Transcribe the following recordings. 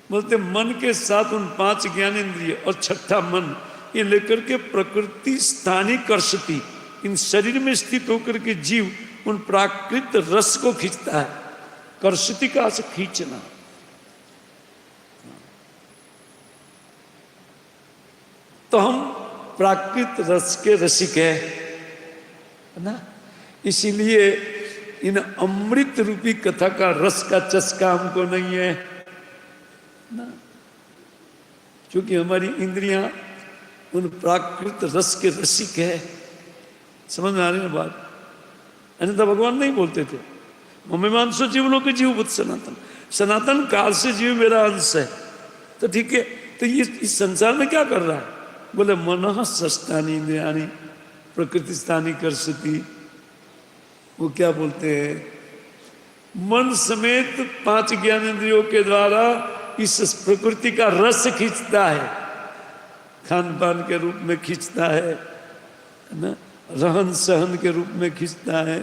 बोलते मन के साथ उन 5 ज्ञानेंद्रिय और छठा मन, ये लेकर के प्रकृति स्थानी कर्षति, इन शरीर में स्थित होकर के जीव उन प्राकृत रस को खींचता है। कर्षति का से खींचना। तो हम प्राकृत रस के रसिक है ना, इसीलिए इन अमृत रूपी कथा का रस का चस्का हमको नहीं है ना, क्योंकि हमारी इंद्रियां उन प्राकृत रस के रसिक है। समझ में आ रही ना बात? अन्यथा भगवान नहीं बोलते थे मम्मी मानसो जीव लोग जीव बुद्ध सनातन, सनातन काल से जीव मेरा अंश है। तो ठीक है, तो ये इस संसार में क्या कर रहा है? बोले मनः सस्तानी इंद्रियानी प्रकृति स्थानी कर्षति। वो क्या बोलते हैं? मन समेत 5 ज्ञानेंद्रियों के द्वारा इस प्रकृति का रस खींचता है, खान पान के रूप में खींचता है ना, रहन सहन के रूप में खींचता है,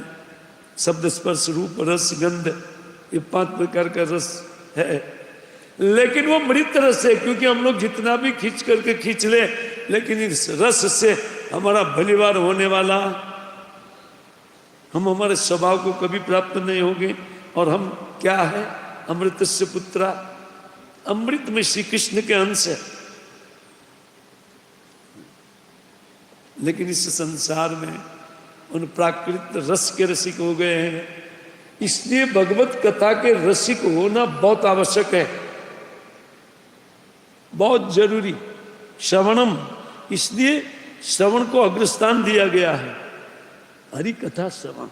शब्द स्पर्श रूप रस गंध, ये 5 प्रकार का रस है। लेकिन वो मृत रस है, क्योंकि हम लोग जितना भी खींच करके खींच ले, लेकिन इस रस से हमारा भलीवार होने वाला, हम हमारे स्वभाव को कभी प्राप्त नहीं होंगे। और हम क्या है? अमृत से पुत्रा, अमृत में श्री कृष्ण के अंश है। लेकिन इस संसार में उन प्राकृत रस के रसिक हो गए हैं। इसलिए भगवत कथा के रसिक होना बहुत आवश्यक है, बहुत जरूरी। श्रवणम, इसलिए श्रवण को अग्रस्थान दिया गया है। हरि कथा श्रवण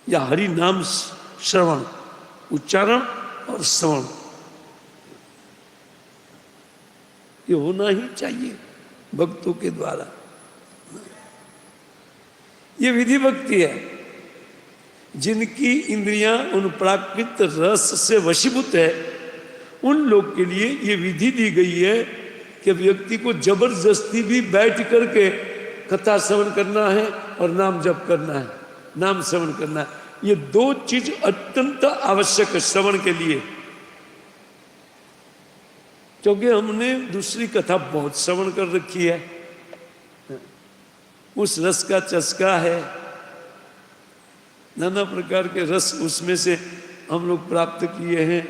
या हरि नाम श्रवण, उच्चारण और श्रवण, ये होना ही चाहिए भक्तों के द्वारा। ये विधि भक्ति है। जिनकी इंद्रियां उन प्राकृत रस से वशीभूत है, उन लोग के लिए ये विधि दी गई है कि व्यक्ति को जबरदस्ती भी बैठ करके कथा श्रवण करना है और नाम जप करना है, नाम श्रवण करना है। ये 2 चीज अत्यंत आवश्यक है श्रवण के लिए, क्योंकि हमने दूसरी कथा बहुत श्रवण कर रखी है, उस रस का चस्का है, नाना प्रकार के रस उसमें से हम लोग प्राप्त किए हैं।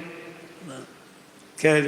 खैर